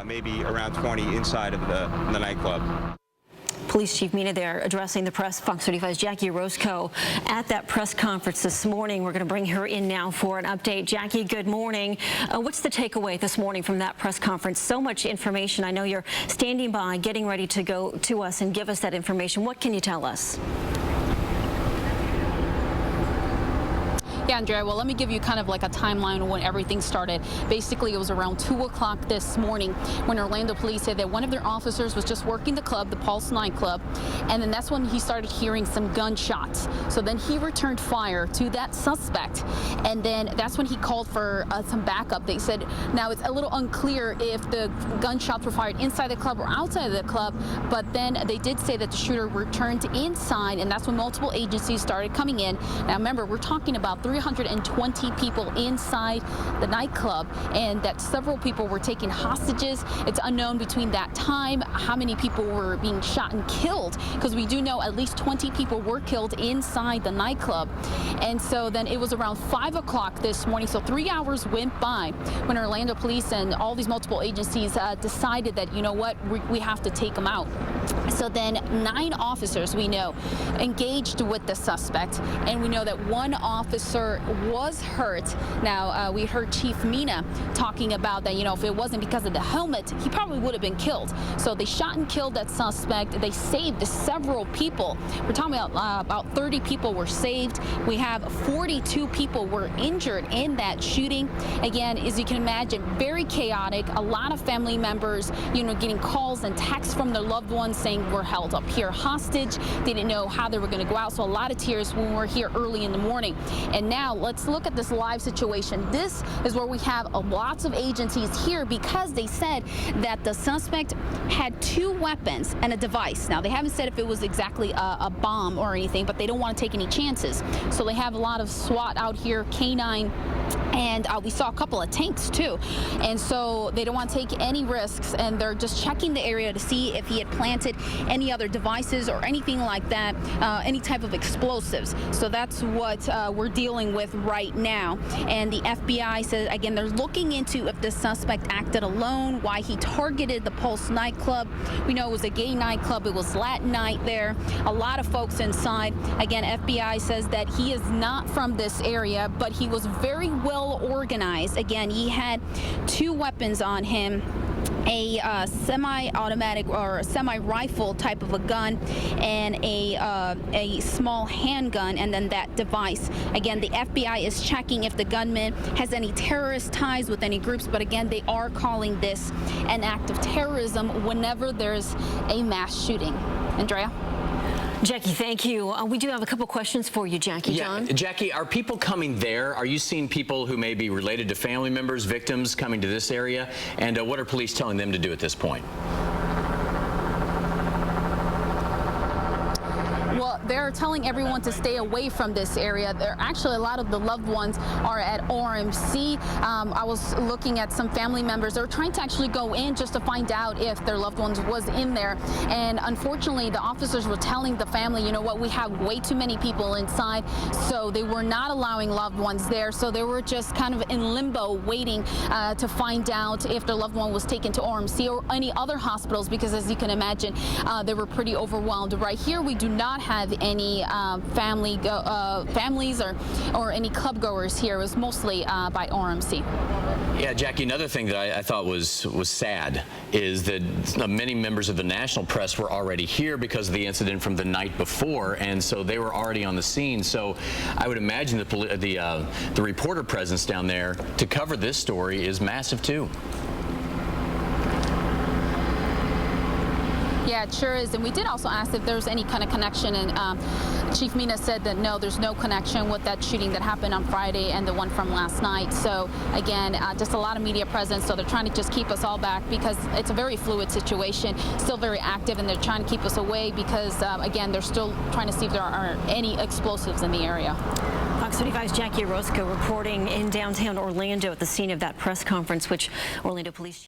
maybe around 20 inside of the nightclub. Police Chief Mina there addressing the press. Fox 35's Jackie Roscoe at that press conference this morning. We're going to bring her in now for an update. Jackie, good morning. What's the takeaway this morning from that press conference? So much information. I know you're standing by, getting ready to go to us and give us that information. What can you tell us? Yeah, Andrea, well, let me give you kind of like a timeline of when everything started. Basically, it was around 2 o'clock this morning when Orlando police said that one of their officers was just working the club, the Pulse nightclub, and then that's when he started hearing some gunshots. So then he returned fire to that suspect, and then that's when he called for some backup. They said now it's a little unclear if the gunshots were fired inside the club or outside of the club, but then they did say that the shooter returned inside, and that's when multiple agencies started coming in. Now remember, we're talking about 320 people inside the nightclub, and that several people were taken hostages. It's unknown between that time how many people were being shot and killed, because we do know at least 20 people were killed inside the nightclub. And so then it was around 5 o'clock this morning, so 3 hours went by when Orlando police and all these multiple agencies decided that, you know what, we have to take them out. So then 9 officers, we know, engaged with the suspect, and we know that one officer was hurt. Now, we heard Chief Mina talking about that, you know, if it wasn't because of the helmet, he probably would have been killed. So they shot and killed that suspect. They saved several people. We're talking about 30 people were saved. We have 42 people were injured in that shooting. Again, as you can imagine, very chaotic. A lot of family members, you know, getting calls and texts from their loved ones saying we're held up here hostage. They didn't know how they were going to go out. So a lot of tears when we were here early in the morning. And now let's look at this live situation. This is where we have lots of agencies here because they said that the suspect had 2 weapons and a device. Now, they haven't said if it was exactly a bomb or anything, but they don't want to take any chances. So they have a lot of SWAT out here, K9, and we saw a couple of tanks too. And so they don't want to take any risks, and they're just checking the area to see if he had planted any other devices or anything like that, any type of explosives. So that's what we're dealing with right now. And the FBI says, again, they're looking into if the suspect acted alone, why he targeted the Pulse nightclub. We know it was a gay nightclub. It was Latin night there. A lot of folks inside. Again, FBI says that he is not from this area, but he was very well organized. Again, he had 2 weapons on him, a semi-automatic or semi-rifle type of a gun, and a small handgun, and then that device. Again, the FBI is checking if the gunman has any terrorist ties with any groups, but again, they are calling this an act of terrorism whenever there's a mass shooting. Andrea? Jackie, thank you. We do have a couple questions for you, Jackie. John? Jackie, are people coming there? Are you seeing people who may be related to family members, victims, coming to this area? And what are police telling them to do at this point? Well, they're telling everyone to stay away from this area. Actually, a lot of the loved ones are at RMC. I was looking at some family members. They're trying to actually go in just to find out if their loved ones was in there. And unfortunately, the officers were telling the family, you know what, we have way too many people inside. So they were not allowing loved ones there. So they were just kind of in limbo waiting to find out if their loved one was taken to RMC or any other hospitals, because as you can imagine, they were pretty overwhelmed. Right here, we do not have any families or any club goers here. It was mostly by RMC. Yeah, Jackie, another thing that I thought was sad is that many members of the national press were already here because of the incident from the night before, and so they were already on the scene. So I would imagine the reporter presence down there to cover this story is massive too. Yeah, it sure is. And we did also ask if there's any kind of connection, and Chief Mina said that no, there's no connection with that shooting that happened on Friday and the one from last night. So again, just a lot of media presence, so they're trying to just keep us all back because it's a very fluid situation, still very active, and they're trying to keep us away because, again, they're still trying to see if there are any explosives in the area. Fox 35's Jackie Roscoe reporting in downtown Orlando at the scene of that press conference, which Orlando Police